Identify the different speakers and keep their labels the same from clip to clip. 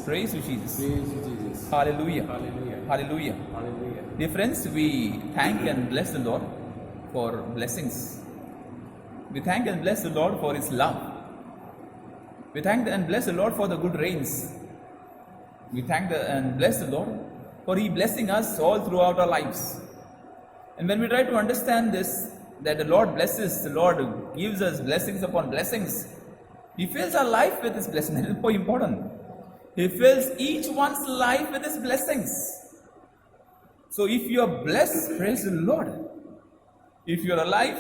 Speaker 1: Praise you, Jesus.
Speaker 2: Praise you, Jesus.
Speaker 1: Hallelujah.
Speaker 2: Hallelujah.
Speaker 1: Hallelujah.
Speaker 2: Hallelujah.
Speaker 1: Dear friends, we thank and bless the Lord for blessings. We thank and bless the Lord for His love. We thank and bless the Lord for the good rains. We thank and bless the Lord for He blessing us all throughout our lives. And when we try to understand this, that the Lord blesses, the Lord gives us blessings upon blessings, He fills our life with His blessings. That is so important. He fills each one's life with His blessings. So if you are blessed, praise the Lord. If you are alive,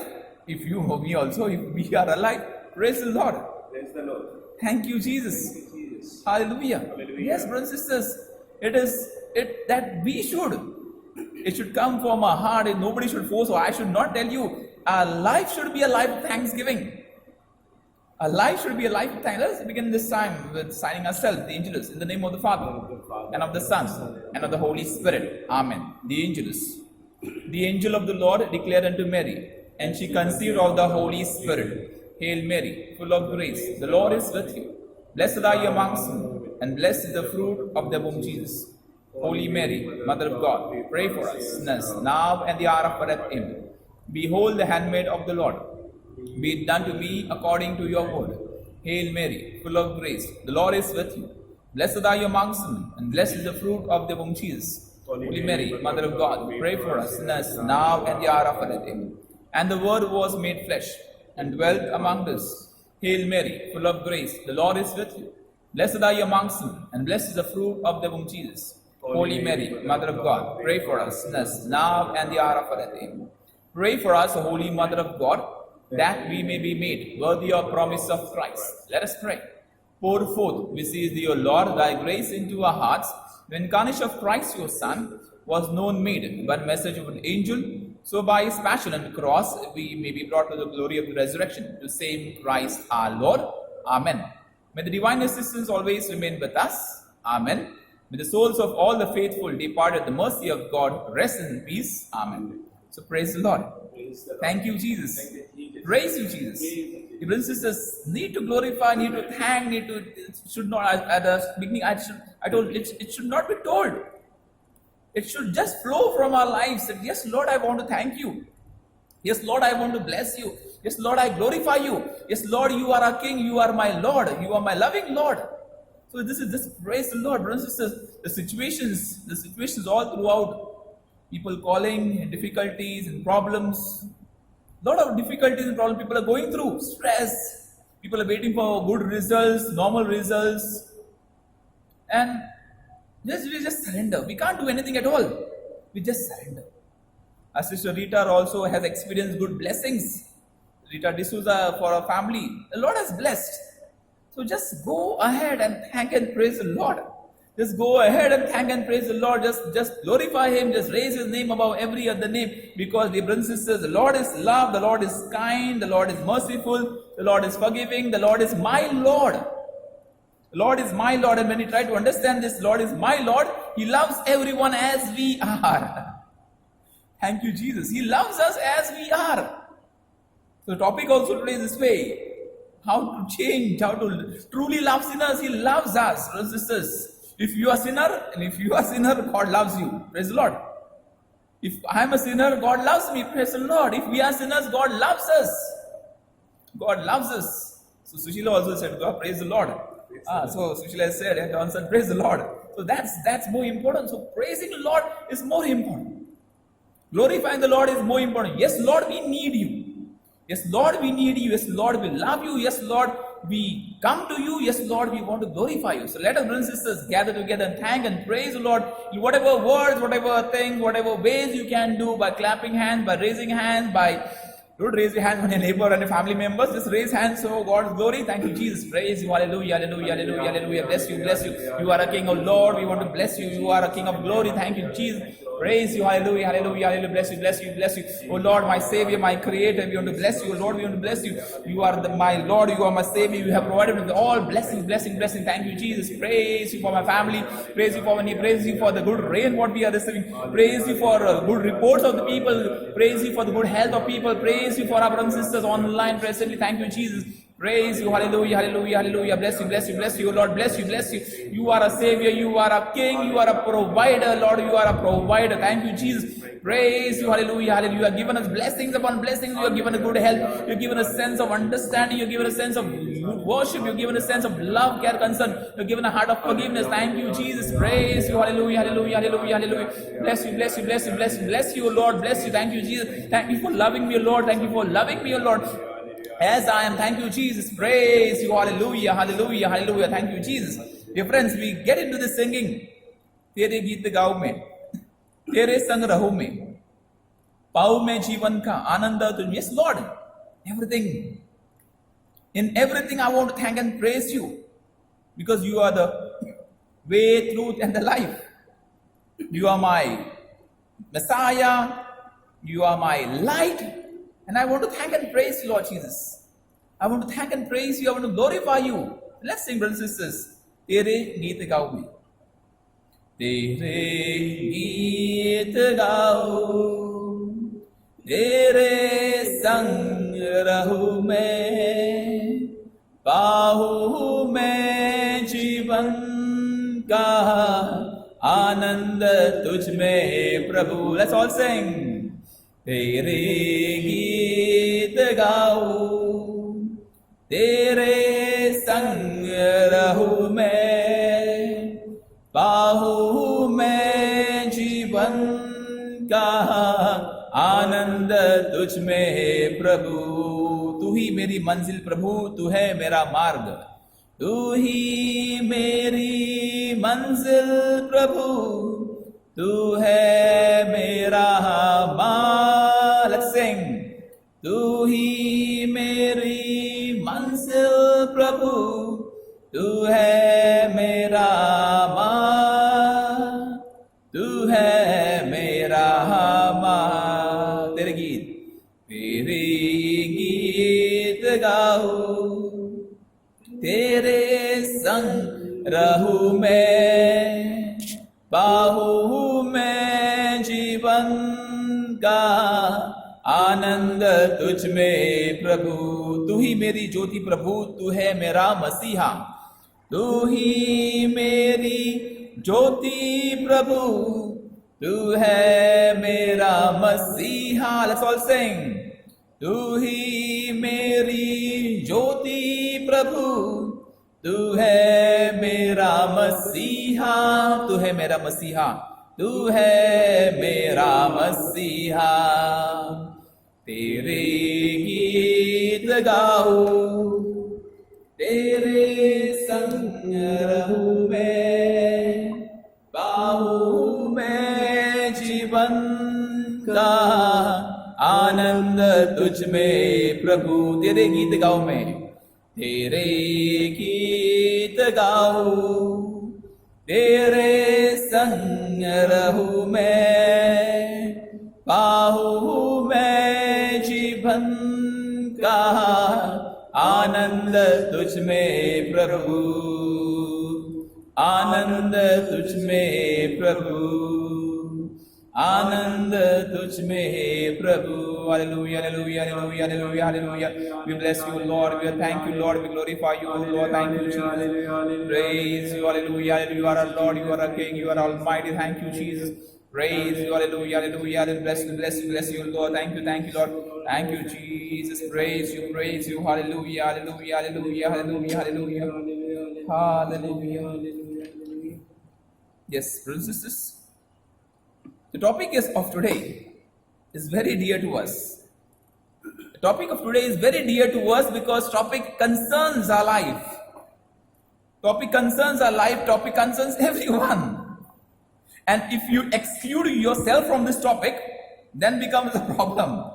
Speaker 1: if you or me also, if we are alive, praise the Lord.
Speaker 2: Praise the Lord.
Speaker 1: Thank you, Jesus.
Speaker 2: Thank you, Jesus.
Speaker 1: Hallelujah.
Speaker 2: Hallelujah.
Speaker 1: Yes, brothers and sisters, it that we should. It should come from our heart, and nobody should force, or I should not tell you. Our life should be a life of thanksgiving. Our life should be a life of thanks. Let us begin this time with signing ourselves, the Angelus, in the name of the Father, and of the Son, and of the Holy Spirit. Amen. The Angelus. The angel of the Lord declared unto Mary, and she conceived of the Holy Spirit. Hail Mary, full of grace, the Lord is with you. Blessed are you amongst women, and blessed is the fruit of the womb, Jesus. Holy Mary, Mother of God, pray for us sinners, now and the hour of our death. Amen. Behold the handmaid of the Lord. Be it done to me according to your word. Hail Mary, full of grace, the Lord is with you. Blessed are you amongst women, and blessed is the fruit of the womb, Jesus. Holy Mary, Mother of God, pray for us sinners, now and the hour of our death. Amen. And the Word was made flesh, and dwelt among us. Hail Mary, full of grace, the Lord is with you. Blessed are you amongst women, and blessed is the fruit of the womb, Jesus. Holy Mary, Mother of God, pray for us sinners, now and the hour of our death. Amen. Pray for us, O Holy Mother of God, that we may be made worthy of promise of Christ. Let us pray. Pour forth, we beseech thee, O Lord, thy grace into our hearts. The incarnation of Christ, your Son, was known made by message of an angel. So by his passion and cross, we may be brought to the glory of the resurrection, to save Christ our Lord. Amen. May the divine assistance always remain with us. Amen. May the souls of all the faithful departed at the mercy of God rest in peace. Amen. So praise the Lord.
Speaker 2: Praise the Lord.
Speaker 1: Thank you, Jesus.
Speaker 2: Thank you, Jesus.
Speaker 1: Praise you, Jesus. The brothers and sisters need to glorify, need to thank, it should not, at the beginning, I told, it should not be told. It should just flow from our lives. That, yes, Lord, I want to thank you. Yes, Lord, I want to bless you. Yes, Lord, I glorify you. Yes, Lord, you are our King. You are my Lord. You are my loving Lord. So this is just praise the Lord, brothers and sisters. The situations all throughout. People calling, difficulties and problems. A lot of difficulties and problems people are going through. Stress. People are waiting for good results, normal results. And we just surrender. We can't do anything at all. We just surrender. Our sister Rita also has experienced good blessings. Rita D'Souza for her family. The Lord has blessed. So just go ahead and thank and praise the Lord. Just go ahead and thank and praise the Lord. Just glorify Him. Just raise His name above every other name. Because, dear brothers and sisters, the Lord is love. The Lord is kind. The Lord is merciful. The Lord is forgiving. The Lord is my Lord. The Lord is my Lord. And when you try to understand this, Lord is my Lord, He loves everyone as we are. Thank you, Jesus. He loves us as we are. So the topic also today is this way. How to change, how to truly love sinners. He loves us, brothers and sisters. If you are a sinner, and if you are a sinner, God loves you. Praise the Lord. If I am a sinner, God loves me. Praise the Lord. If we are sinners, God loves us. God loves us. So Sushila also said, God, praise the Lord. So Sushila said, and John said, praise the Lord. So that's more important. So praising the Lord is more important. Glorifying the Lord is more important. Yes, Lord, we need you. Yes, Lord, we need you. Yes, Lord, we love you. Yes, Lord, we come to you. Yes, Lord, we want to glorify you. So let us, brothers and sisters, gather together and thank and praise the Lord in whatever words, whatever thing, whatever ways you can do, by clapping hands, by raising hands, by don't raise your hands on your neighbor and your family members. Just raise hands so God's glory. Thank you, Jesus. Praise you. Hallelujah, hallelujah, hallelujah, hallelujah. Bless you, bless you. You are a King of Lord. We want to bless you. You are a King of glory. Thank you, Jesus. Praise you. Hallelujah, hallelujah, hallelujah. Bless you, bless you, bless you. Oh Lord, my Savior, my Creator. We want to bless you. Oh Lord, we want to bless you. You are my Lord. You are my Savior. You have provided with all blessings, blessing, blessing. Thank you, Jesus. Praise you for my family. Praise you for me. Praise you for the good rain what we are receiving. Praise you for good reports of the people. Praise you for the good health of people. Praise you for our brothers and sisters online presently. Thank you, Jesus. Praise you, hallelujah, hallelujah, hallelujah. Bless you, bless you, bless you, Lord. Bless you, bless you. You are a savior, you are a king, you are a provider, Lord. You are a provider. Thank you, Jesus. Praise you, hallelujah, hallelujah. You have given us blessings upon blessings. You have given us good health. You have given us a sense of understanding. You have given a sense of worship. You have given a sense of love, care, concern. You have given a heart of forgiveness. Thank you, Jesus. Praise you, hallelujah, hallelujah, hallelujah, hallelujah. Bless you, bless you, bless you, bless you, bless you, Lord. Bless you. Thank you, Jesus. Thank you for loving me, Lord. Thank you for loving me, Lord. As I am, thank you, Jesus. Praise you, hallelujah, hallelujah, hallelujah. Thank you, Jesus. Dear friends, we get into the singing. तेरे गीत गाओ में, तेरे संग रहो में, पाओ में जीवन का आनंद तुम. Yes, Lord. Everything, in everything, I want to thank and praise you because you are the way, truth, and the life. You are my Messiah. You are my light. And I want to thank and praise you, Lord Jesus. I want to thank and praise you. I want to glorify you. Let's sing, brothers and sisters. तेरे गीत गाओ में. तेरे गीत गाओ, तेरे संग रहूं मैं, पाऊं मैं जीवन का आनंद तुझ में प्रभु. Let's all sing. तेरे गीत गाओ, तेरे संग रहूं मैं, पाऊं मैं जीवन का आनंद तुझ में प्रभु. तू ही मेरी मंजिल प्रभु, तू है मेरा मार्ग. तू ही मेरी मंजिल प्रभु, तू है मेरा मार्ग. Let's sing. तू ही मेरी मंजिल प्रभु, तू है मेरा मार्ग, तू है मेरा मार्ग. तेरे गीत, तेरे गीत गाओ, तेरे संग रहूं मैं, पाऊं मैं जीवन का आनंद तुझ में प्रभु. तू ही मेरी ज्योति प्रभु, तू है मेरा मसीहा. तू ही मेरी ज्योति प्रभु, तू है मेरा मसीहा. Let's all sing. तू ही मेरी ज्योति प्रभु, तू है मेरा मसीहा. तू है मेरा मसीहा, तू है मेरा मसीहा. तेरे गीत गाओ, तेरे संग रहूं मैं, पाऊं मैं जीवन का आनंद तुझ में प्रभु. तेरे गीत गाओ मैं, तेरे गीत गाओ, तेरे संग रहूं मैं, पाऊं मैं जीवन का आनंद तुझ में प्रभु. आनंद तुझ में प्रभु, आनंद तुझ में प्रभु. Hallelujah, hallelujah, hallelujah, hallelujah, hallelujah. We bless you, Lord. We thank you, Lord. We glorify you, Lord. Thank you, Jesus. Praise you, hallelujah. You are our Lord. You are our King. You are Almighty. Thank you, Jesus. Praise you, hallelujah, hallelujah. Bless you, bless you, bless you, Lord. Thank you, Lord. Thank you, Jesus. Praise you, hallelujah, hallelujah, hallelujah, hallelujah, hallelujah, hallelujah. Yes, brothers and sisters. The topic of today is very dear to us. The topic of today is very dear to us because topic concerns our life. Topic concerns our life. Topic concerns everyone. And if you exclude yourself from this topic, then becomes a problem.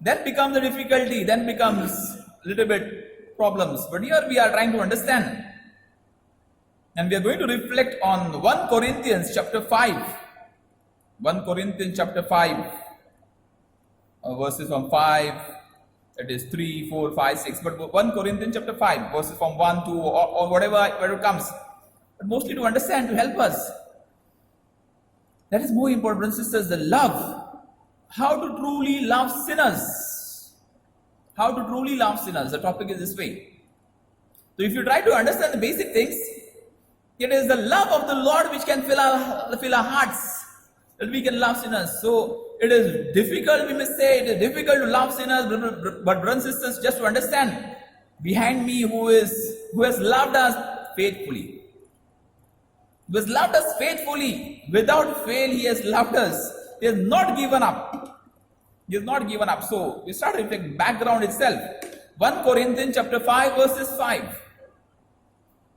Speaker 1: Then becomes a difficulty. Then becomes a little bit problems. But here we are trying to understand. And we are going to reflect on 1 Corinthians chapter 5. 1 Corinthians chapter 5, verses from 5, it is 3, 4, 5, 6. But 1 Corinthians chapter 5, verses from 1 to or whatever where it comes. But mostly to understand, to help us. That is more important, brothers and sisters, the love. How to truly love sinners. How to truly love sinners. The topic is this way. So if you try to understand the basic things, it is the love of the Lord which can fill our hearts, that we can love sinners. So it is difficult, we may say, it is difficult to love sinners, but brothers and sisters, just to understand, behind me who has loved us faithfully. Who has loved us faithfully, without fail he has loved us. He has not given up. He has not given up. So we start with the background itself. 1 Corinthians chapter 5 verses 5.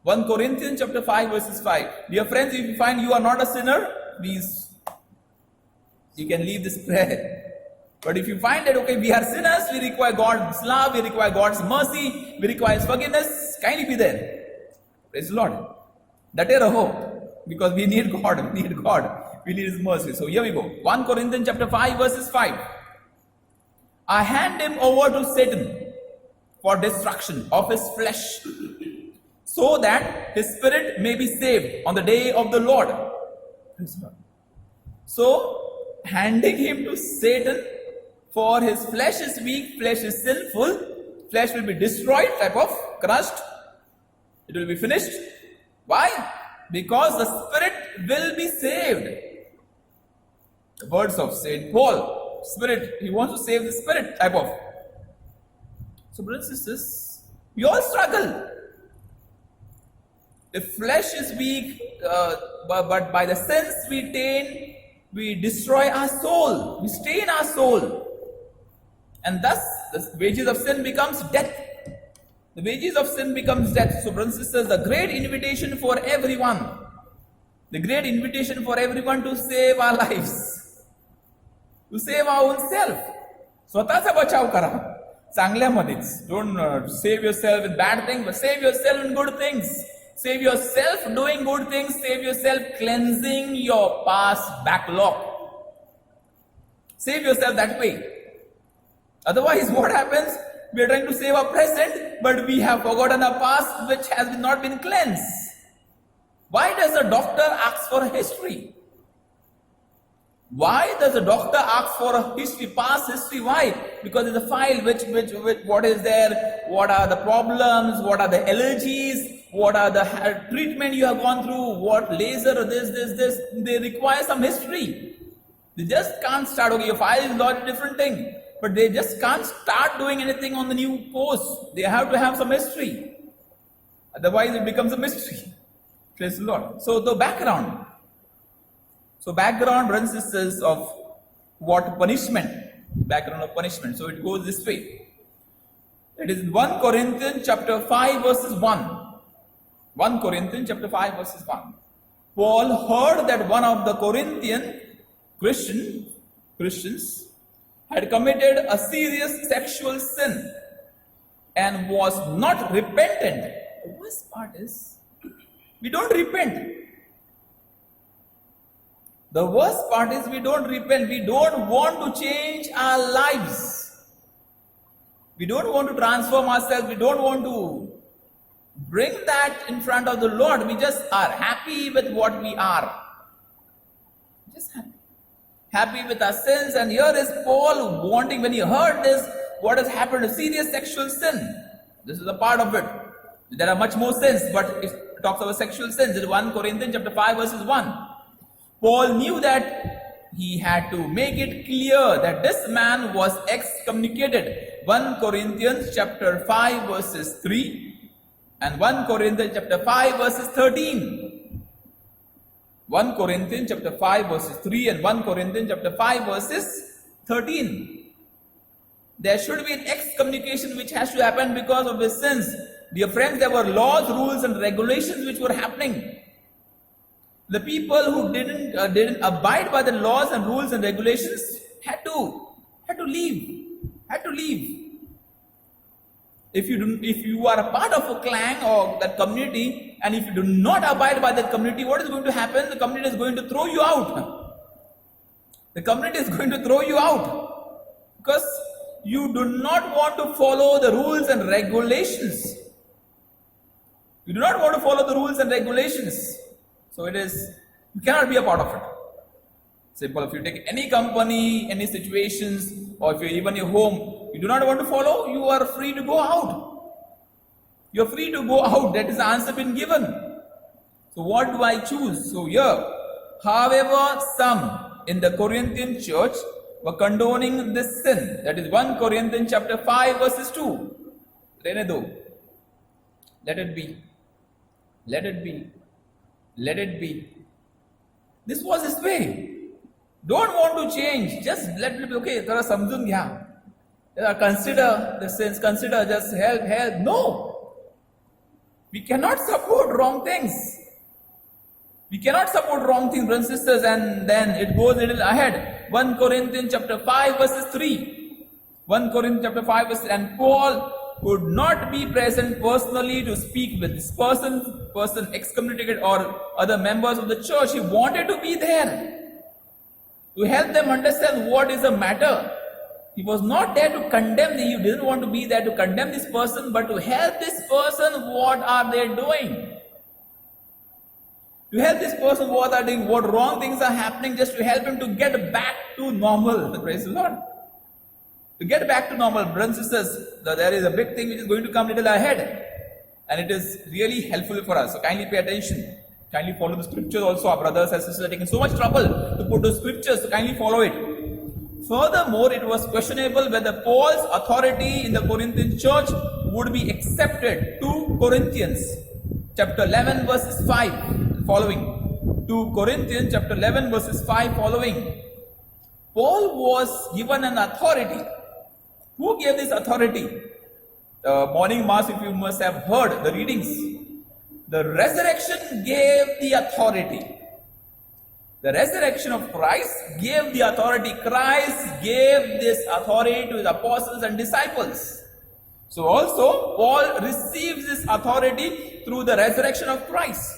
Speaker 1: 1 Corinthians chapter 5 verses 5. Dear friends, if you find you are not a sinner, please, you can leave this prayer. But if you find that, okay, we are sinners, we require God's love, we require God's mercy, we require His forgiveness, kindly be there. Praise the Lord. That is a hope, because we need God, we need God, we need His mercy. So here we go. 1 Corinthians chapter 5 verses 5. I hand him over to Satan for destruction of his flesh, so that his spirit may be saved on the day of the Lord. Praise the Lord. So, handing him to Satan, for his flesh is weak, flesh is sinful, flesh will be destroyed, type of crushed, it will be finished. Why? Because the spirit will be saved. The words of Saint Paul, spirit, he wants to save the spirit, type of. So brothers and sisters, we all struggle. The flesh is weak, but by the sins we attain, we destroy our soul, we stain our soul. And thus, the wages of sin becomes death. The wages of sin becomes death. So brothers and sisters, the great invitation for everyone, the great invitation for everyone to save our lives, to save our own self. स्वतःचा बचाव करा चांगल्यामध्येच. Don't save yourself with bad things, but save yourself in good things. Save yourself doing good things. Save yourself cleansing your past backlog. Save yourself that way. Otherwise, what happens? We are trying to save our present, but we have forgotten our past, which has not been cleansed. Why does a doctor ask for a history? Why does a doctor ask for a history, past history? Why? Because it's a file which what is there, what are the problems, what are the allergies, what are the treatment you have gone through, what laser, this. They require some history. They just can't start, okay, your file is not a different thing, but they just can't start doing anything on the new post. They have to have some history. Otherwise, it becomes a mystery. Praise the Lord. So the background. So background, brothers and sisters, of what punishment? Background of punishment. So it goes this way. It is 1 Corinthians chapter 5 verses 1. 1 Corinthians chapter 5 verses 1. Paul heard that one of the Corinthian Christians had committed a serious sexual sin and was not repentant. The worst part is, we don't repent. The worst part is we don't repent. We don't want to change our lives. We don't want to transform ourselves. We don't want to bring that in front of the Lord. We just are happy with what we are. Just happy with our sins. And here is Paul wanting, when he heard this, what has happened, a serious sexual sin. This is a part of it. There are much more sins, but it talks about sexual sins. In 1 Corinthians chapter 5 verses 1. Paul knew that he had to make it clear that this man was excommunicated. 1 Corinthians chapter 5 verses 3 and 1 Corinthians chapter 5 verses 13. 1 Corinthians chapter 5 verses 3 and 1 Corinthians chapter 5 verses 13. There should be an excommunication which has to happen because of his sins. Dear friends, there were laws, rules and regulations which were happening. The people who didn't abide by the laws and rules and regulations had to leave. If you are a part of a clan or that community, and if you do not abide by that community, what is going to happen? The community is going to throw you out. The community is going to throw you out because you do not want to follow the rules and regulations. You do not want to follow the rules and regulations. So it is, you cannot be a part of it. Simple, if you take any company, any situations, or if you're even your home, you do not want to follow, you are free to go out. You're free to go out. That is the answer been given. So what do I choose? So here, however, some in the Corinthian church were condoning this sin. That is 1 Corinthians chapter 5 verses 2. Renedo. Let it be. Let it be. Let it be. This was his way. Don't want to change. Just let it be. Okay, there are samjun gya. Consider the sins. Consider just help. No. We cannot support wrong things. We cannot support wrong things, brothers and sisters, and then it goes a little ahead. 1 Corinthians chapter 5 verses 3. 1 Corinthians chapter 5 verses 3. And Paul could not be present personally to speak with this person excommunicated or other members of the church. He wanted to be there to help them understand what is the matter. He was not there to condemn. He didn't want to be there to condemn this person, but to help this person what are they doing. To help this person what are doing, what wrong things are happening, just to help him to get back to normal. Praise the Lord. To get back to normal, brothers and sisters, there is a big thing which is going to come little ahead. And it is really helpful for us. So kindly pay attention. Kindly follow the scriptures also. Our brothers and sisters are taking so much trouble to put the scriptures, so kindly follow it. Furthermore, it was questionable whether Paul's authority in the Corinthian church would be accepted. 2 Corinthians chapter 11 verses 5 following. 2 Corinthians chapter 11 verses 5 following. Paul was given an authority. Who gave this authority? Morning Mass, if you must have heard the readings. The resurrection gave the authority. The resurrection of Christ gave the authority. Christ gave this authority to the apostles and disciples. So also, Paul receives this authority through the resurrection of Christ.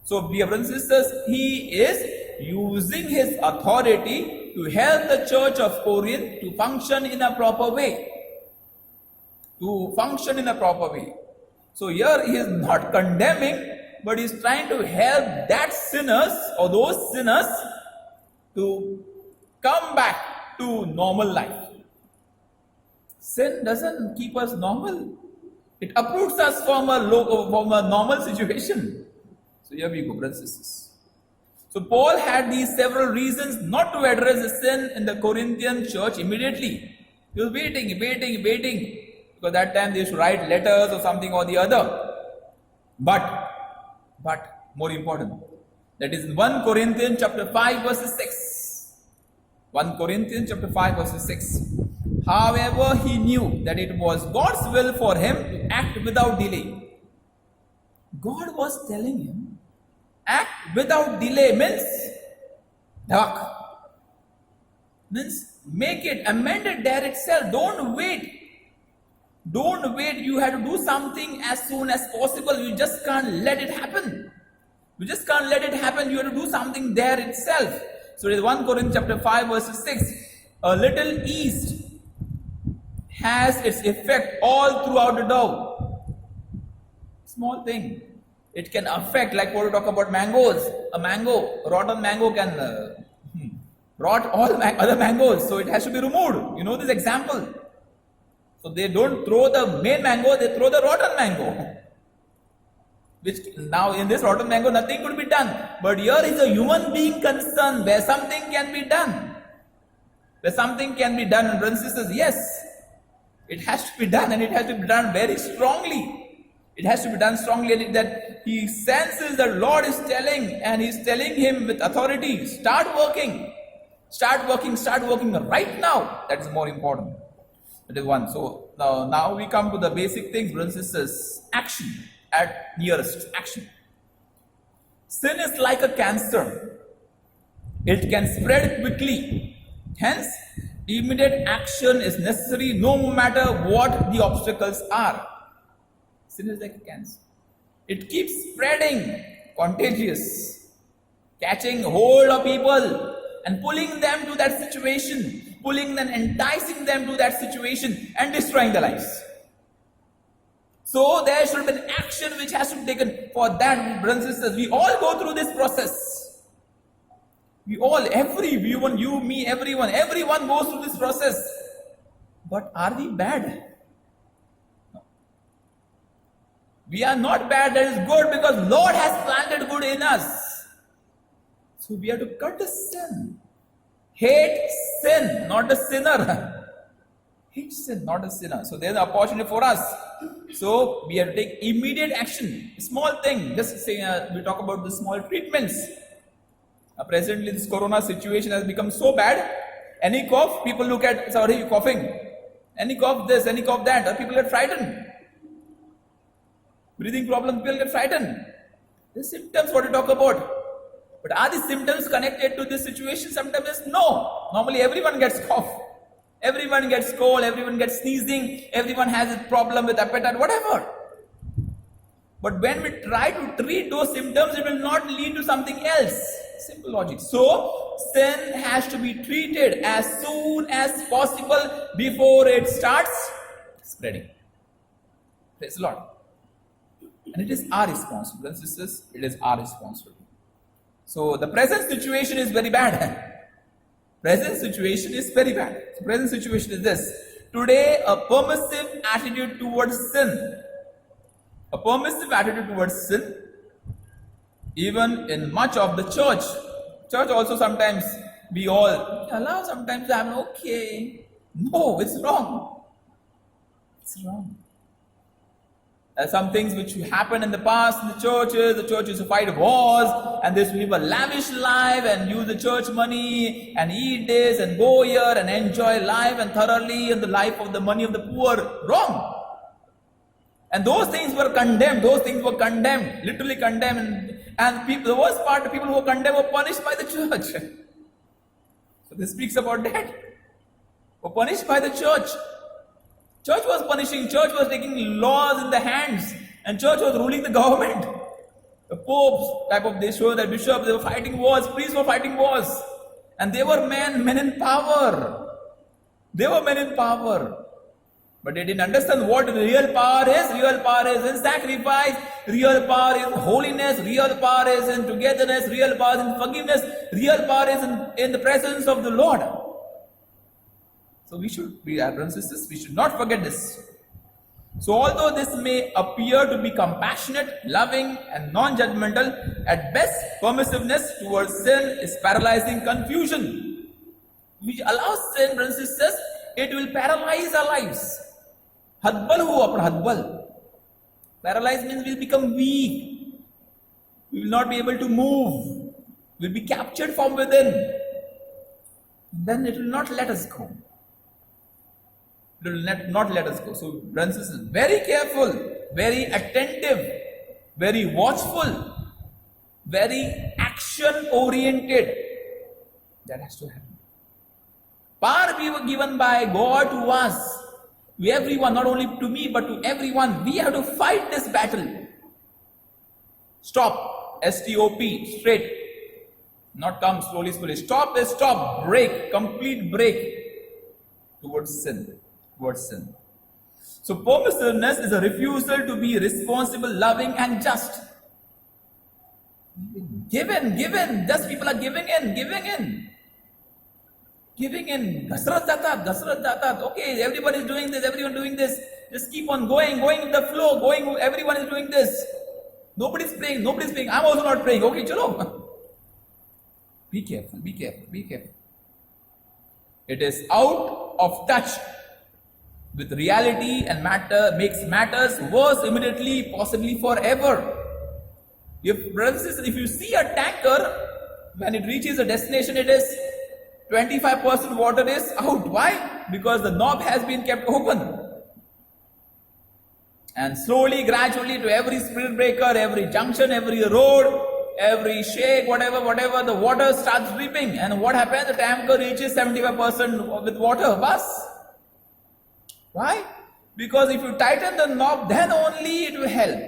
Speaker 1: So, dear brothers and sisters, he is using his authority to help the church of Corinth to function in a proper way. To function in a proper way. So, here he is not condemning, but he is trying to help that sinners or those sinners to come back to normal life. Sin doesn't keep us normal. It uproots us from a normal situation. So here we go, brothers and sisters. So Paul had these several reasons not to address the sin in the Corinthian church immediately. He was waiting. Because that time they should write letters or something or the other. But more important, that is in 1 Corinthians chapter 5 verses 6. 1 Corinthians chapter 5 verses 6. However, he knew that it was God's will for him to act without delay. God was telling him, act without delay means make it, amend it there itself. Don't wait. You have to do something as soon as possible. You just can't let it happen. You have to do something there itself. So it is 1 Corinthians chapter 5 verses 6. A little yeast has its effect all throughout the dough. Small thing. It can affect, like what we talk about mangoes. A rotten mango can rot all other mangoes. So it has to be removed. You know this example. So they don't throw the main mango, they throw the rotten mango. Which now in this rotten mango nothing could be done. But here is a human being concerned where something can be done. And brothers and sisters, yes, it has to be done, and it has to be done very strongly. It has to be done strongly, that he senses the Lord is telling, and he's telling him with authority, start working right now. That is more important. That is one. So now we come to the basic things, brothers and sisters. Action at nearest. Action. Sin is like a cancer. It can spread quickly. Hence, immediate action is necessary no matter what the obstacles are. Sin is like a cancer. It keeps spreading, contagious, catching hold of people and pulling them to that situation, enticing them to that situation and destroying their lives. So there should be an action which has to be taken for that, brothers and sisters. We all go through this process. Everyone, you, me, everyone goes through this process. But are we bad? No. We are not bad, that is good, because Lord has planted good in us. So we have to cut the sin. Hate sin, not the sinner. Hate sin, not the sinner. So there's an opportunity for us. So we have to take immediate action. Small thing. Just say we talk about the small treatments. Presently, this corona situation has become so bad. Any cough, people look at, sorry, you coughing. Any cough this, any cough that, or people get frightened. Breathing problems, people get frightened. The symptoms, what to talk about. But are the symptoms connected to this situation? Sometimes it's no. Normally everyone gets cough. Everyone gets cold, everyone gets sneezing, everyone has a problem with appetite, whatever. But when we try to treat those symptoms, it will not lead to something else. Simple logic. So, sin has to be treated as soon as possible before it starts spreading. Praise the Lord. And it is our responsibility, brothers and sisters. It is our responsibility. So, the present situation is very bad. Present situation is very bad. The present situation is this. Today, a permissive attitude towards sin. A permissive attitude towards sin, even in much of the church. Church also sometimes we all allow sometimes I'm okay. No, it's wrong. It's wrong. Some things which happened in the past in the churches fight wars, and this live a lavish life and use the church money and eat this and go here and enjoy life and thoroughly in the life of the money of the poor. Wrong. And those things were condemned. Those things were condemned, literally condemned. And people, the worst part, the people who were condemned were punished by the church. So this speaks about that. Were punished by the church. Church was punishing, church was taking laws in the hands, and church was ruling the government. The popes type of, they show that bishops, they were fighting wars, priests were fighting wars. And they were men in power. They were men in power. But they didn't understand what real power is. Real power is in sacrifice. Real power is in holiness. Real power is in togetherness. Real power is in forgiveness. Real power is in the presence of the Lord. So we should be, brothers and sisters, we should not forget this. So although this may appear to be compassionate, loving and non-judgmental, at best permissiveness towards sin is paralyzing confusion. We allow sin, brothers and sisters, it will paralyze our lives. Hadbal hua apna hadbal. Paralyzed means we will become weak. We will not be able to move. We will be captured from within. Then it will not let us go. It will not let us go. So, brothers and sisters, very careful, very attentive, very watchful, very action-oriented. That has to happen. Power be given by God to us. To everyone, not only to me, but to everyone. We have to fight this battle. Stop. S-T-O-P. Straight. Not come slowly. Stop is stop. Break. Complete break. Towards sin. So permissiveness is a refusal to be responsible, loving and just. Give in. Just people are giving in. Gasrat jatat. Okay, everybody is doing this, everyone doing this. Just keep on going with the flow, everyone is doing this. Nobody's praying. I'm also not praying. Okay, chalo. Be careful. It is out of touch with reality and makes matters worse immediately, possibly forever. If you see a tanker, when it reaches a destination, it is 25% water is out. Why? Because the knob has been kept open. And slowly, gradually, to every spirit breaker, every junction, every road, every shake, whatever, the water starts dripping. And what happens? The tanker reaches 75% with water. Bas. Why? Because if you tighten the knob, then only it will help.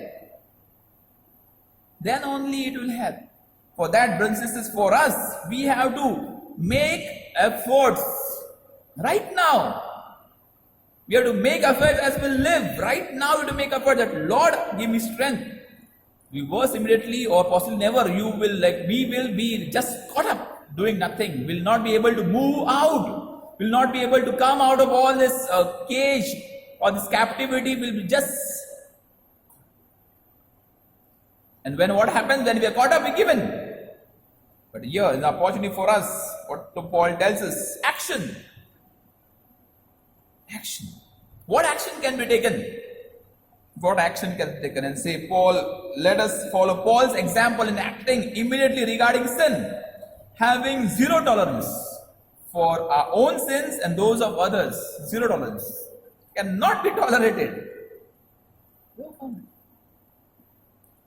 Speaker 1: For that, brothers and sisters, for us, we have to make efforts right now. We have to make efforts as we live. Right now, we have to make effort that Lord, give me strength. We verse immediately or possibly never. We will be just caught up doing nothing. Will not be able to move out. Will not be able to come out of all this cage or this captivity. Will be just And when what happens, when we are caught up, we give in. But here is an opportunity for us. What Paul tells us: action. Action. What action can be taken? What action can be taken? And say, Paul, let us follow Paul's example in acting immediately regarding sin, having zero tolerance for our own sins and those of others. Zero tolerance. Cannot be tolerated.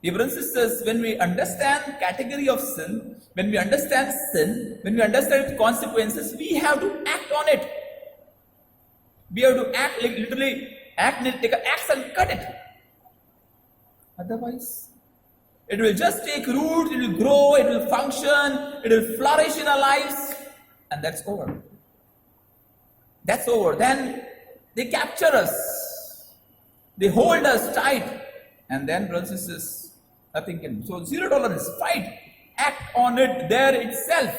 Speaker 1: Dear brothers and sisters, when we understand category of sin, when we understand sin, when we understand its consequences, we have to act on it. We have to act, like literally act, take an axe and cut it. Otherwise, it will just take root, it will grow, it will function, it will flourish in our lives, and that's over. That's over. Then they capture us, they hold us tight, and then, brothers and sisters, nothing can. So, zero tolerance, fight, act on it there itself.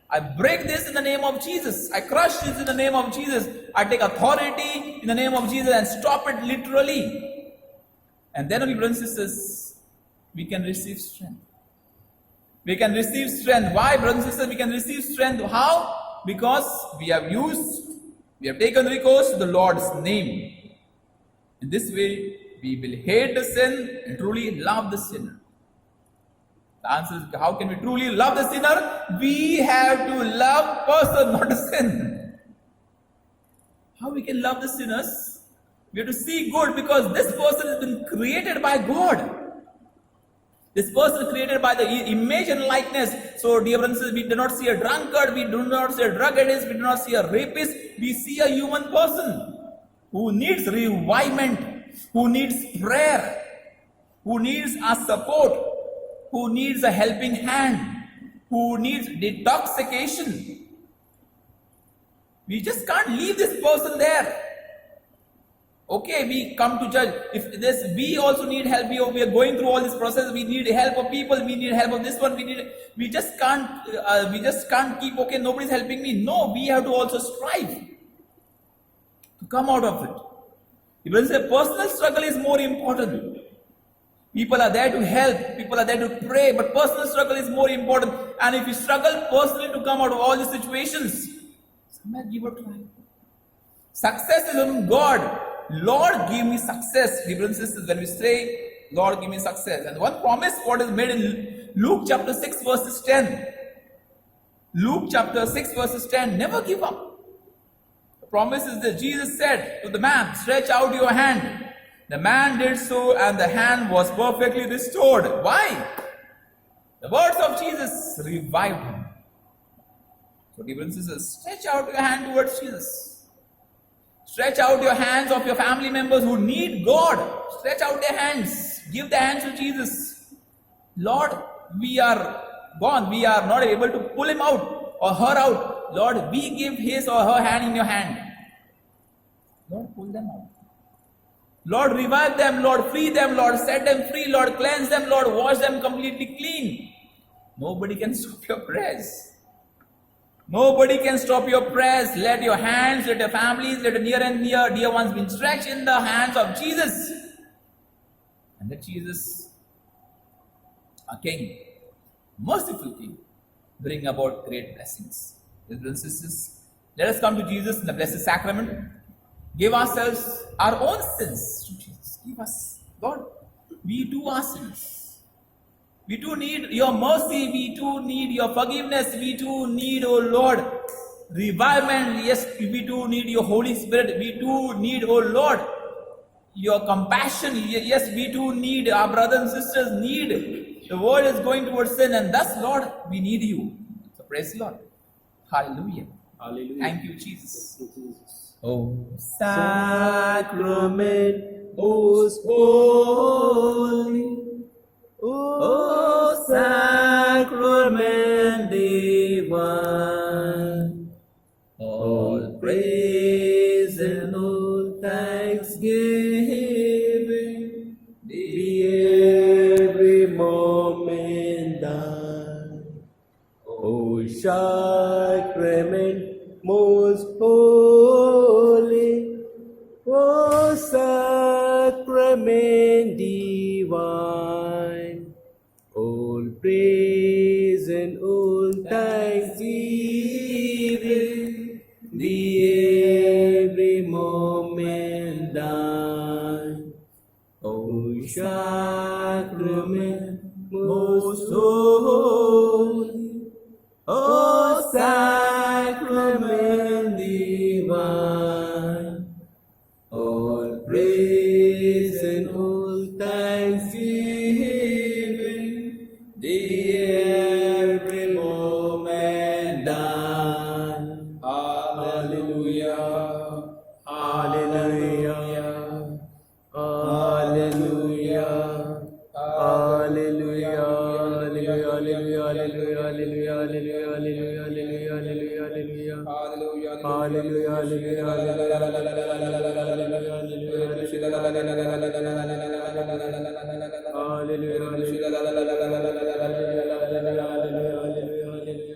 Speaker 1: I break this in the name of Jesus. I crush this in the name of Jesus. I take authority in the name of Jesus and stop it literally. And then, brothers and sisters, we can receive strength. We can receive strength. Why, brothers and sisters, we can receive strength? How? Because we have taken recourse to the Lord's name. In this way, we will hate the sin and truly love the sinner. The answer is, how can we truly love the sinner? We have to love person, not a sin. How we can love the sinners? We have to see good, because this person has been created by God. This person created by the image and likeness. So, dear brothers, we do not see a drunkard, we do not see a drug addict, we do not see a rapist. We see a human person who needs revivement, who needs prayer, who needs our support, who needs a helping hand, who needs detoxification. We just can't leave this person there. Okay, we come to judge. If this, we also need help. We are going through all this process. We need help of people. We need help of this one. We just can't keep. Okay, nobody's helping me. No, we have to also strive to come out of it. People say personal struggle is more important. People are there to help. People are there to pray. But personal struggle is more important. And if you struggle personally to come out of all these situations, somewhere give a try. Success is from God. Lord, give me success. Dear brothers and sisters, when we say, Lord, give me success. And one promise, what is made in Luke chapter 6 verses 10. Luke chapter 6 verses 10. Never give up. The promise is that Jesus said to the man, stretch out your hand. The man did so, and the hand was perfectly restored. Why? The words of Jesus revived him. So, dear brothers and sisters, stretch out your hand towards Jesus. Stretch out your hands of your family members who need God. Stretch out their hands. Give the hands to Jesus. Lord, we are gone. We are not able to pull him out or her out. Lord, we give his or her hand in your hand. Lord, pull them out. Lord, revive them. Lord, free them. Lord, set them free. Lord, cleanse them. Lord, wash them completely clean. Nobody can stop your prayers. Nobody can stop your prayers. Let your hands, let your families, let your near and near dear ones be stretched in the hands of Jesus. And let Jesus, our King, merciful King, bring about great blessings. Brothers and sisters, let us come to Jesus in the Blessed Sacrament. Give ourselves, our own sins to Jesus. Give us, God, we too are sinners. We too need your mercy. We too need your forgiveness. We too need, oh Lord, revivement. Yes, we too need your Holy Spirit. We too need, oh Lord, your compassion. Yes, we too need, our brothers and sisters need. The world is going towards sin, and thus, Lord, we need you. So praise the Lord. Hallelujah.
Speaker 2: Hallelujah.
Speaker 1: Thank you, Jesus.
Speaker 2: Thank you, Jesus.
Speaker 1: Oh,
Speaker 2: Sacrament most holy. O sacrament divine, all praise and all thanksgiving be every moment thine. O sacrament most holy, O sacrament divine, praise and all thanksgiving, be every moment thine. O sacrament most holy, O sacrament divine, all praise and all thanksgiving, be every moment thine. Hallelujah, hallelujah, hallelujah, hallelujah, hallelujah, hallelujah, hallelujah, hallelujah, hallelujah,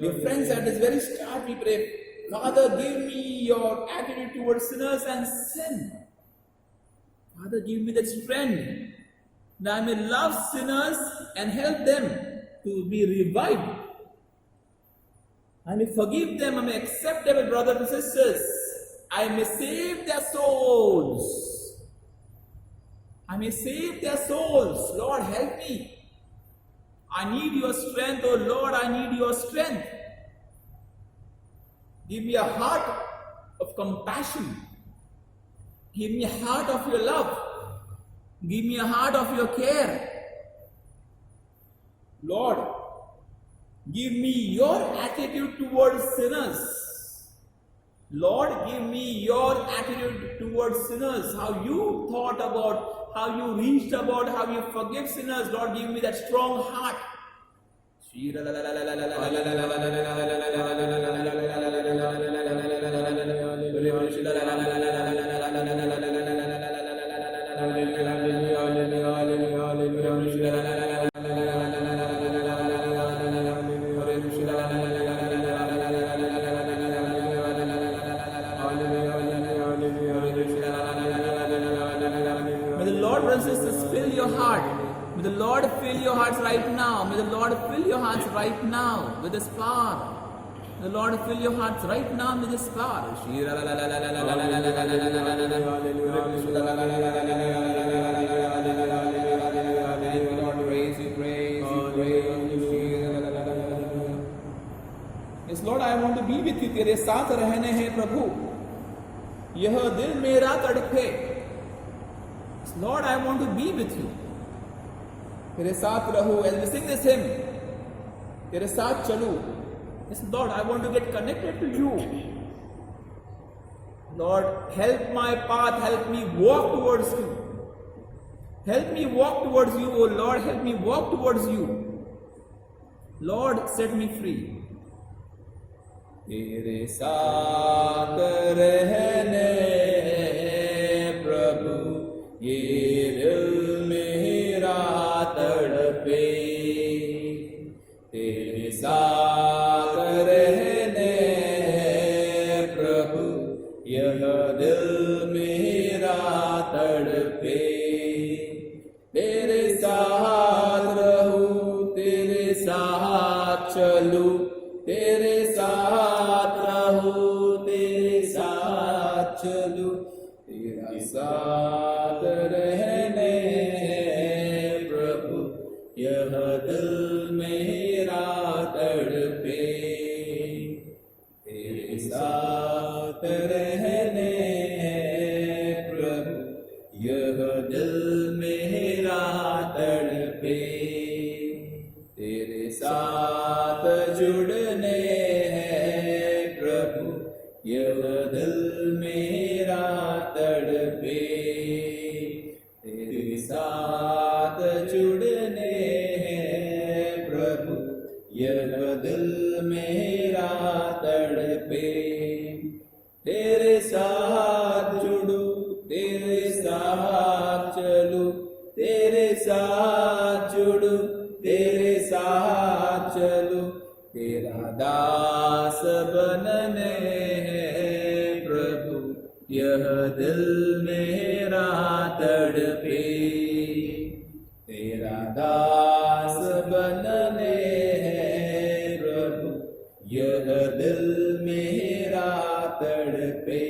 Speaker 1: Dear friends, at this very start we pray, Father, give me your attitude towards sinners and sin. Father, give me that strength that I may love sinners and help them to be revived. I may forgive them, I may accept them as brothers and sisters. I may save their souls. I may save their souls. Lord, help me. I need your strength, oh Lord, I need your strength. Give me a heart of compassion. Give me a heart of your love. Give me a heart of your care. Lord, give me your attitude towards sinners. Lord, give me your attitude towards sinners. How you thought about, how you reached about, how you forgive sinners. Lord, give me that strong heart. May the Lord, brothers and sisters, fill your heart. May the Lord fill your hearts right now. May the Lord fill your hearts right now with His power. May the Lord fill your hearts right now with His power. Yes, Lord, I want to be with you. तेरे साथ रहने हैं प्रभु. यह दिल मेरा तड़पे. Lord, I want to be with you. तेरे साथ रहूं. As we sing this hymn, तेरे साथ चलूं. Yes, Lord, I want to get connected to you. Lord, help my path. Help me walk towards you. Help me walk towards you, oh Lord. Help me walk towards you. Lord, set me free. तेरे साथ रहने प्रभु, ये दिल मेरा तड़पे. तेरे साथ रहने प्रभु, यह दिल मेरा तड़पे. तेरे साथ रहूं, तेरे साथ चलूं, तेरे साथ रहूं, तेरे साथ चलूं. तेरा साथ रहने प्रभु, यह दिल मेरा तड़पे. तेरे साथ रहने प्रभु, यह दिल मेरा तड़पे. तेरे साथ जुड़ने हैं प्रभु, यह दिल मेरा तड़पे. तेरे साथ जुड़ने हैं प्रभु, यह दिल मेरा तड़पे. तेरे साथ जुड़ूं, तेरे साथ चलूं, तेरे साथ जुड़ूं, तेरे साथ चलूं. तेरा दास बनने हैं प्रभु, यह दिल मेरा तड़पे. तेरा दास बनने हैं
Speaker 2: यह दिल मेरा तड़पे।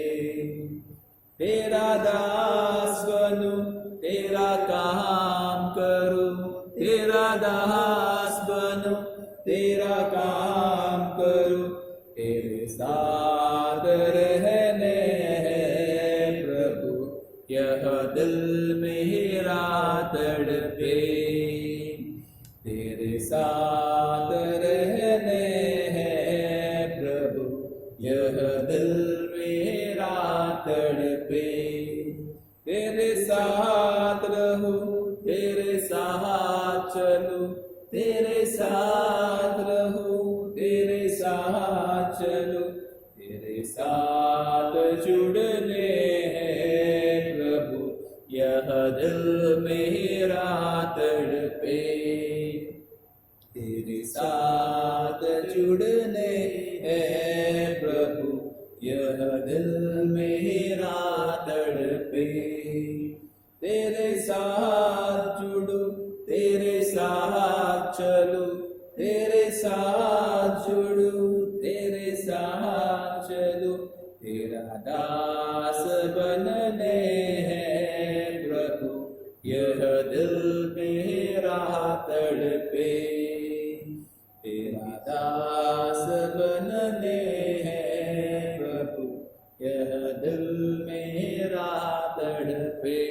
Speaker 2: तेरा दास बनूं, तेरा काम करूं, तेरा दास बनूं, तेरा काम करूं, तेरे साथ रहने हैं प्रभु, यह दिल मेरा तड़पे। तेरे साथ रहने हैं प्रभु, यह दिल मेरा तड़पे। तेरे साथ रहूं, तेरे साथ चलूं, तेरे साथ रहूं, तेरे साथ चलूं, तेरे साथ जुड़ने हैं प्रभु, यह दिल मेरा तड़पे। तेरे साथ जुड़ने हैं प्रभु, यह दिल मेरा तड़पे। तेरे साथ जुड़ूं, तेरे साथ चलूं, तेरे साथ जुड़ूं, तेरे साथ चलूं, तेरा दास बनने हैं प्रभु, यह दिल मेरा तड़पे। तेरा दास बनने हैं प्रभु, यह दिल मेरा तड़पे।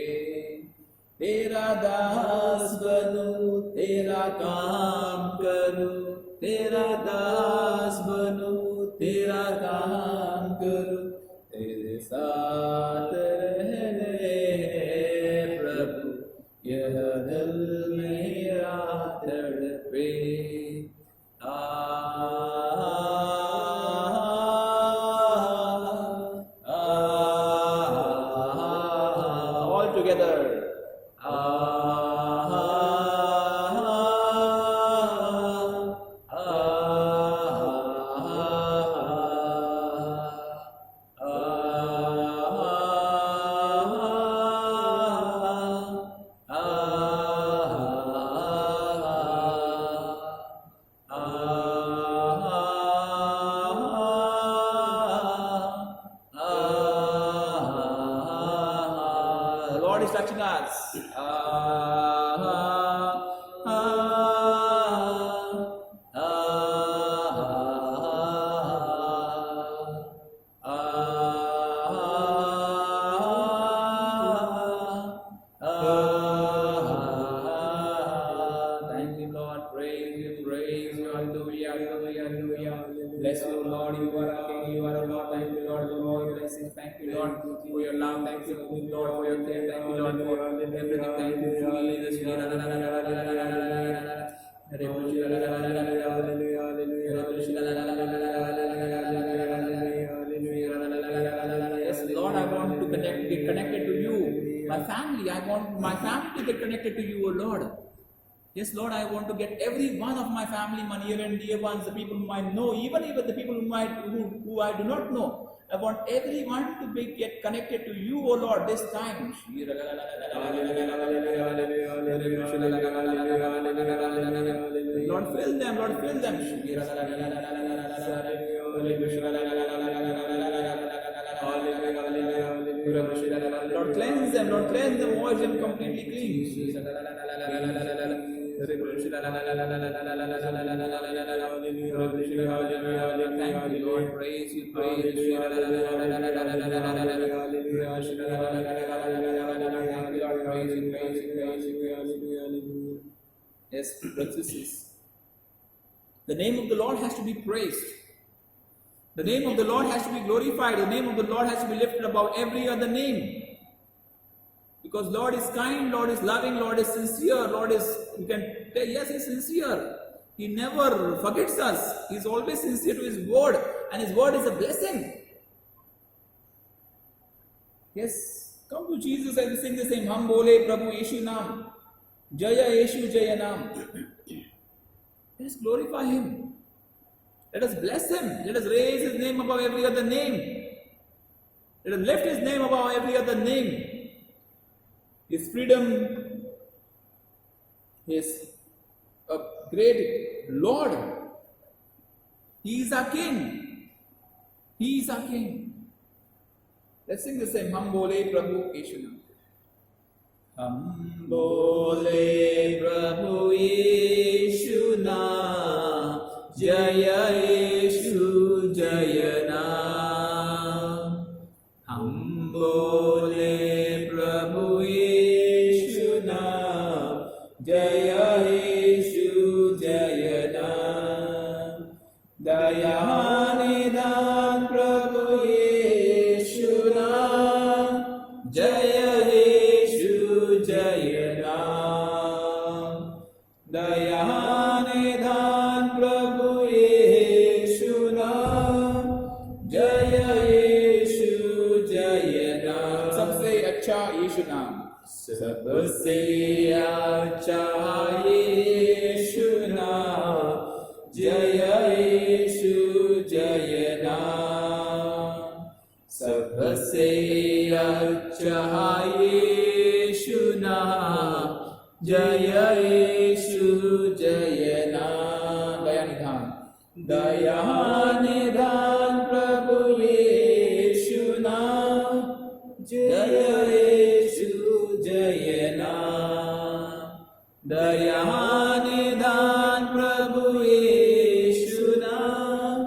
Speaker 2: तेरा दास बनूं, तेरा काम करूं, तेरा दास बनूं, तेरा काम करूं, तेरे साथ रहने हैं प्रभु, यह दिल मेरा तड़पे। All together. Lord is touching us. Thank you, Lord. Praise you, hallelujah, hallelujah, hallelujah. Bless you, Lord. You are our King, you are our Lord. Thank you, Lord, for all your blessings. Thank you, Lord, for your love. Thank you, Lord, for your care. Thank you, Lord, for everything. Thank you, Yes, Lord, I want to get connected to you. My family, I want my family to get connected to you, O Lord. Yes, Lord, I want to get every one of my family, my near and dear ones, the people whom I know, even the people whom who I do not know. I want everyone to get connected to you, O Lord, this time. Lord, fill them, Lord, fill them. Lord, cleanse them, Lord, cleanse them, wash them completely clean. Thank you, Lord, praise you, praise you. Yes, brothers and sisters. The name of the Lord has to be praised. The name of the Lord has to be glorified. The name of the Lord has to be lifted above every other name. Because Lord is kind, Lord is loving, Lord is sincere, Lord is, you can say, yes, He's sincere. He never forgets us. He's always sincere to His word, and His word is a blessing. Yes, come to Jesus and sing the same. Hum bole Prabhu Yeshu Naam. Jaya Yeshu Jaya Naam. Let us glorify Him. Let us bless Him. Let us raise His name above every other name. Let us lift His name above every other name. His freedom, His a great Lord. He is our King. He is our King. Let's sing the same. Hum bole Prabhu Yeshu Naam. Hum bole Prabhu Yeshu Naam. Jaya Yeshu Jaya Naam. Hum bole Prabhu Yeshu Naam. Jaya Yeshu Jaya Naam. Daya Nidan Prabhu Yeshu Naam. Jaya Yeshu Jaya Naam. Daya Nidan Prabhu Yeshu Naam. Jaya Yeshu Jaya Naam. सबसे अच्छा यीशु नाम. सबसे अच्छा यीशु नाम. जय यीशु जय नाम. सबसे अच्छा यीशु नाम. जय यीशु जय नाम. दया निधान. दया निधान प्रभु यीशु नाम. जय यीशु जय नाम. दया निधान प्रभु यीशु नाम.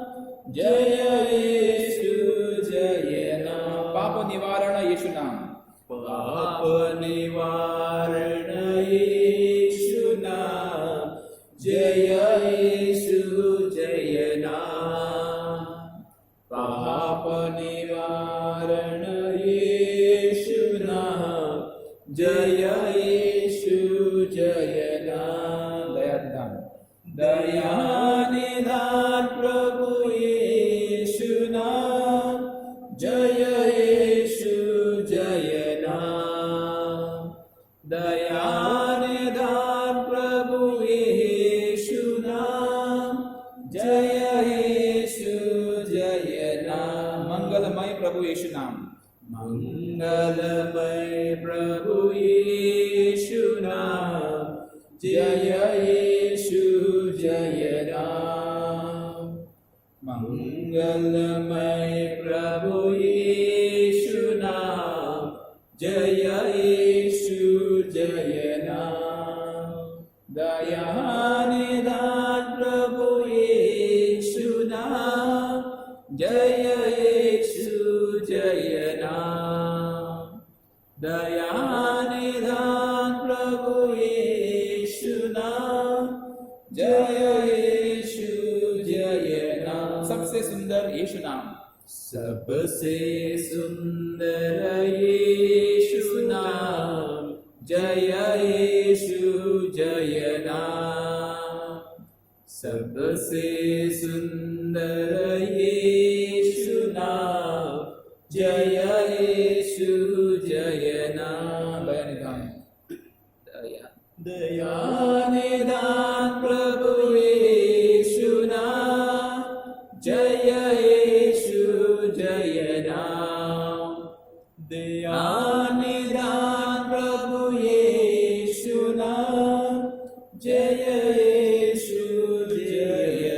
Speaker 2: जय यीशु जय नाम. पाप निवारण यीशु नाम. पाप निवारण यीशु नाम. जय यीशु जय नाम. पाप निवारण यीशु नाम. जय यीशु जय नाम. दया निधान. दया निधान प्रभु यीशु नाम. जय यीशु जय नाम. दया निधान प्रभु यीशु नाम. जय यीशु जय नाम. मंगलमय प्रभु यीशु नाम. मंगलमय प्रभु यीशु नाम. जय यीशु जय नाम. मंगलमय प्रभु यीशु नाम. जय यीशु जय नाम. दया निधान प्रभु यीशु नाम. जय यीशु जय नाम. दया निधान प्रभु यीशु नाम. जय यीशु जय नाम. सबसे सुंदर यीशु नाम. सबसे सुंदर यीशु नाम. जय यीशु जय नाम. सबसे सुंदर यीशु नाम. जय यीशु जय नाम. दया निधान. दया निधान प्रभु यीशु नाम. जय यीशु जय नाम. दया निधान प्रभु यीशु नाम. जय यीशु जय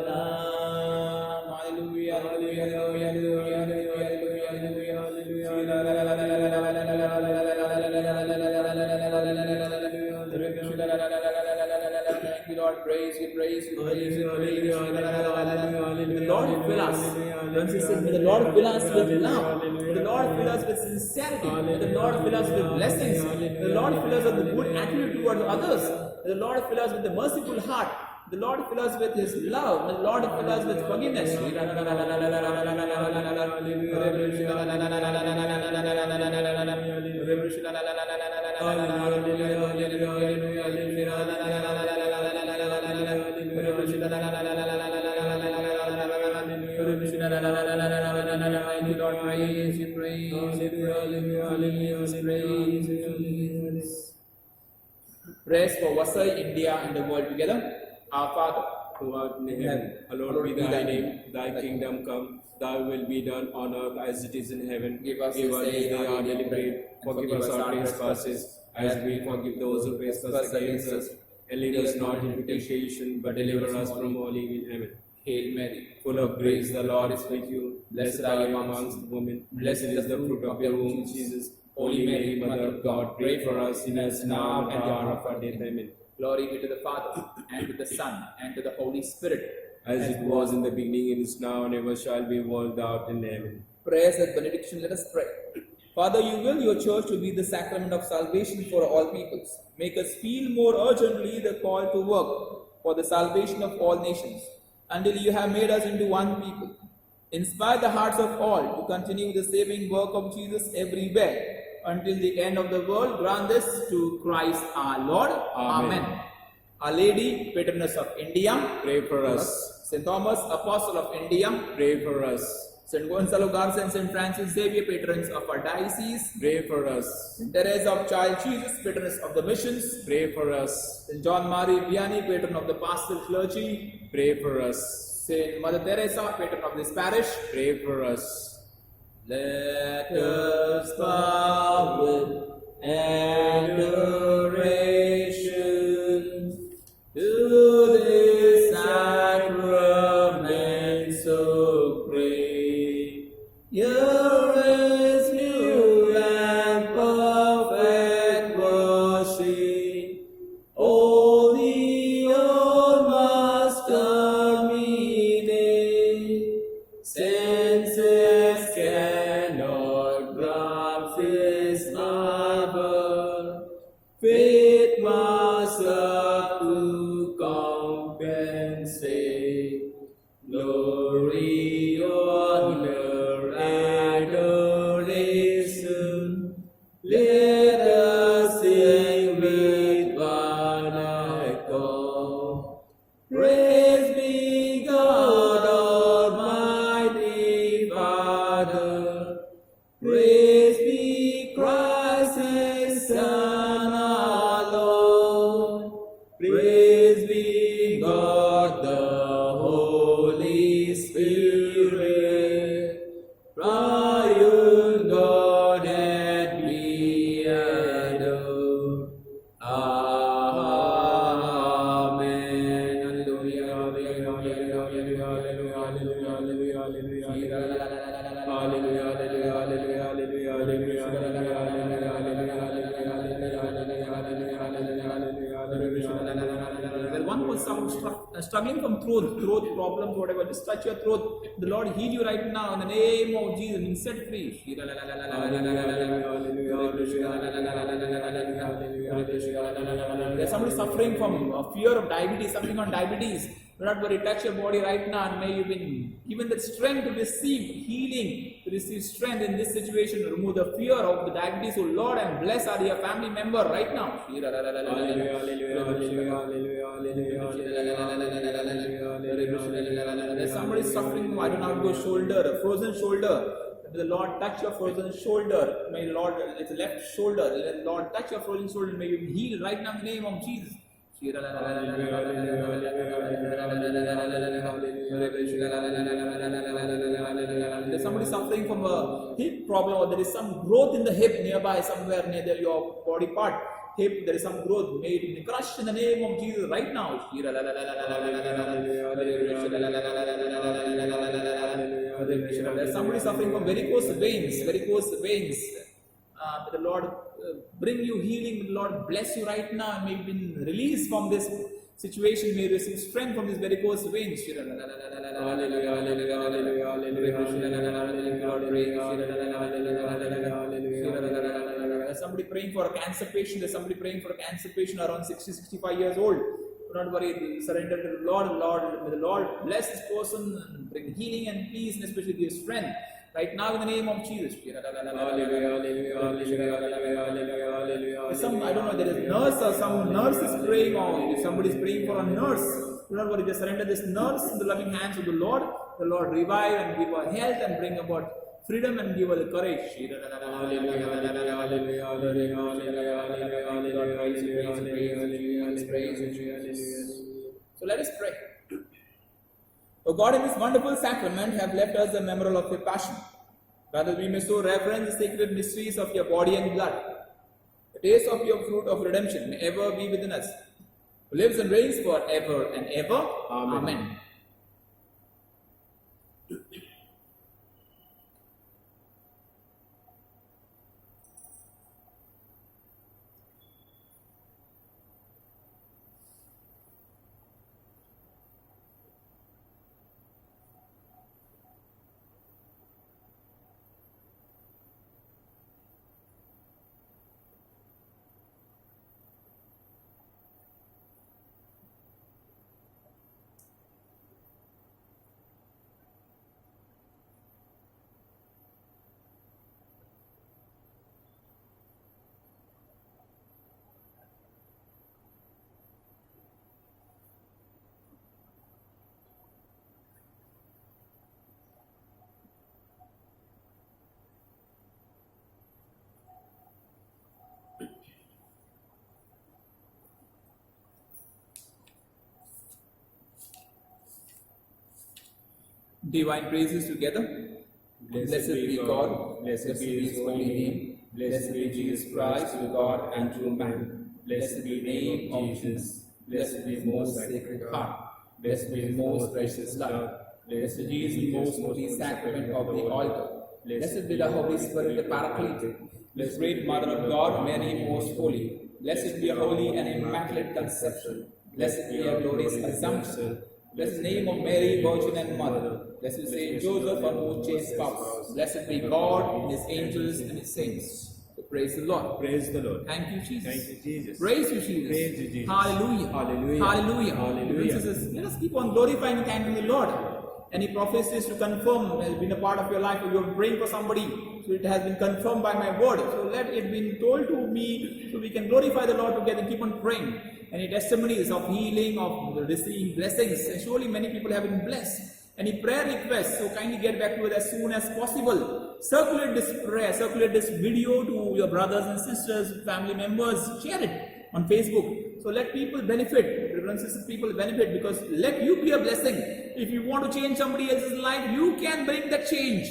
Speaker 2: नाम. Hallelujah hallelujah hallelujah hallelujah Thank you, Lord. Praise you, praise you, praise you, praise you. The Lord fill us. May the Lord fill us with love. May the Lord fill us with sincerity. May the Lord fill us with blessings. May the Lord fill us with the good attitude towards others. May the Lord fill us with the merciful heart. The Lord fill us with His love. May the Lord fill us with forgiveness. Praise for Vasai, India and the world together. Our Father,
Speaker 3: who art in heaven, hallowed be thy name. Thy kingdom come, thy will be done on earth as it is in heaven.
Speaker 2: Give us
Speaker 3: this
Speaker 2: this day
Speaker 3: day our daily bread. Forgive us our trespasses, as we forgive those who trespass against us. And lead us not into temptation, but deliver us from all evil. Amen.
Speaker 2: Hail Mary,
Speaker 3: full of grace, the Lord is with you. Blessed are you amongst women. Blessed is the fruit of your womb, Jesus. Holy Mary, Mother of God, pray for us sinners now and at the hour of our death. Amen.
Speaker 2: Glory be to the Father, and to the Son, and to the Holy Spirit.
Speaker 3: As it was in the beginning, it is now, and ever shall be, world without end. Amen.
Speaker 2: Prayers and benediction, let us pray. Father, you will your church to be the sacrament of salvation for all peoples. Make us feel more urgently the call to work for the salvation of all nations, until you have made us into one people. Inspire the hearts of all to continue the saving work of Jesus everywhere, until the end of the world. Grant this to Christ our Lord. Amen. Our Lady, Patroness of India,
Speaker 3: Pray for us.
Speaker 2: St. Thomas, Apostle of India,
Speaker 3: Pray for us.
Speaker 2: St. Gonzalo Garza and St. Francis Xavier, patrons of our diocese,
Speaker 3: Pray for us.
Speaker 2: St. Teresa of Child Jesus, patroness of the missions,
Speaker 3: Pray for us.
Speaker 2: St. John Marie Vianney, patron of the pastoral clergy,
Speaker 3: Pray for us.
Speaker 2: St. Mother Teresa, patron of this parish.
Speaker 3: Pray for us.
Speaker 2: Let us bow with adoration to this sacrament so great. Here is new and perfect worship. All the old must terminate. Senses cannot grasp this marvel. Faith must serve to compensate. Glory, honor, adoration. Let us sing with one accord. Praise be God Almighty Father. Praise be Christ His Son our Lord. Praise be God the Holy Spirit. Triune God and be adored. Amen. Hallelujah. Well, one was struggling from throat problems, whatever. Just touch your throat. The Lord heal you right now in the name of Jesus. Be set free. There's somebody suffering from fear of diabetes, something on diabetes. Do not worry, touch your body right now and may you be given the strength to receive healing, to receive strength in this situation, to remove the fear of the diabetes. Oh Lord, and bless our dear family member right now. There's somebody suffering from, I don't know how to go, shoulder, a frozen shoulder. May the Lord touch your frozen shoulder. May Lord, it's left shoulder. Let the Lord touch your frozen shoulder. May you be healed right now in the name of Jesus. There's somebody suffering from a hip problem, or there is some growth in the hip nearby, somewhere near your body part. Hip, there is some growth. May it be crushed in the name of Jesus right now. There's somebody suffering from varicose veins. May the Lord bring you healing. May the Lord bless you right now, and may you be released from this situation. May you receive strength from these varicose veins. There's somebody praying for a cancer patient. There's somebody praying for a cancer patient around 60-65 years old. Do not worry, surrender to the Lord. May the Lord bless this person and bring healing and peace, and especially give strength. Right now, in the name of Jesus. I don't know, there is a nurse or some nurse is praying, or if somebody is praying for a nurse. Do not worry, just surrender this nurse in the loving hands of the Lord. The Lord revive and give her health and bring about freedom and give her the courage. So let us pray. O God, in this wonderful sacrament, have left us the memorial of your passion, that we may so reverence the sacred mysteries of your body and blood. The taste of your fruit of redemption may ever be within us, who lives and reigns forever and ever. Amen. divine praises together.
Speaker 3: Blessed be God, blessed be His holy name, blessed be Jesus Christ, true God and true man. Blessed be the name of Jesus, blessed be the most sacred heart, blessed be the most precious blood, blessed be the most holy sacrament of the altar, blessed be the Holy Spirit, the Paraclete, blessed great Mother of God, Mary most holy, blessed be a holy and immaculate conception, blessed be a glorious assumption, blessed name of Mary, Virgin and Mother, blessed Saint Joseph, on whose chains cups, blessed be God and His angels and His saints. So praise the Lord. Praise the Lord.
Speaker 2: Thank you, Jesus.
Speaker 3: Thank you, Jesus.
Speaker 2: Praise you, Jesus.
Speaker 3: Praise you, Jesus.
Speaker 2: Hallelujah.
Speaker 3: Hallelujah.
Speaker 2: Hallelujah.
Speaker 3: Hallelujah.
Speaker 2: Princesses, let us keep on glorifying and thanking the Lord. Any prophecies to confirm has been a part of your life, or you're praying for somebody, so it has been confirmed by my word. So let it be told to me, so we can glorify the Lord together and keep on praying. Any testimonies of healing, of receiving blessings, and surely many people have been blessed. Any prayer requests, so kindly get back to us as soon as possible. Circulate this prayer, circulate this video to your brothers and sisters, family members, share it on Facebook. So let people benefit, brothers and sisters, people benefit, because let you be a blessing. If you want to change somebody else's life, you can bring the change.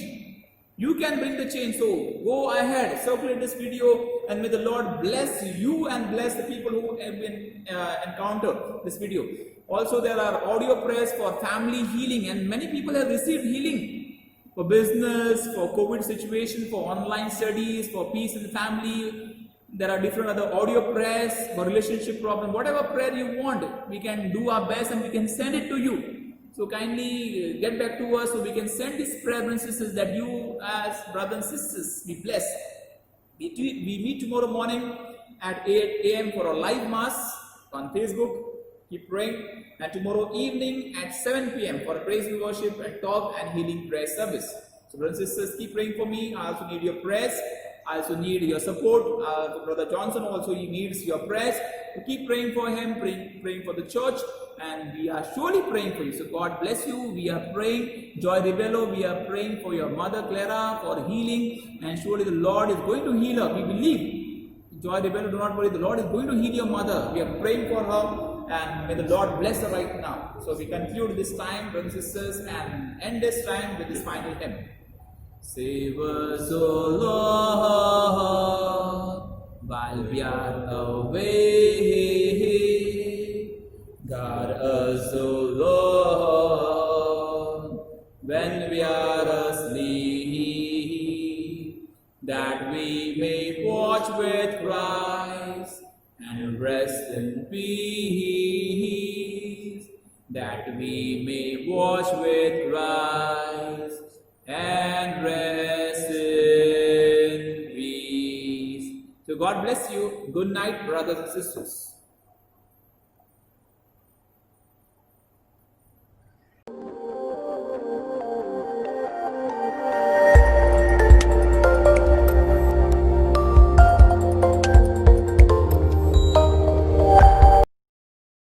Speaker 2: You can bring the change. So go ahead, circulate this video, and may the Lord bless you and bless the people who have been encountered this video. Also, there are audio prayers for family healing, and many people have received healing for business, for COVID situation, for online studies, for peace in the family. There are different other audio prayers for relationship problem. Whatever prayer you want, we can do our best and we can send it to you. So kindly get back to us so we can send these prayer, brothers and sisters, that you as brothers and sisters be blessed. We meet tomorrow morning at 8 a.m. for a live mass on Facebook. Keep praying. And tomorrow evening at 7 p.m. for a praise and worship and talk and healing prayer service. So brothers and sisters, keep praying for me. I also need your prayers. I also need your support. Brother Johnson also, he needs your prayers. So keep praying for him, praying for the church, and we are surely praying for you. So God bless you. We are praying. Joy Ribello, we are praying for your mother Clara for healing, and surely the Lord is going to heal her. We believe. Joy Ribello, do not worry. The Lord is going to heal your mother. We are praying for her, and may the Lord bless her right now. So we conclude this time, brothers and sisters, and end this time with this final hymn. Save us, O Lord, while we are away. Guard us, O Lord, when we are asleep, that we may watch with Christ and rest in peace. That we may watch with Christ and rest in peace. So God bless you. Good night, brothers and sisters.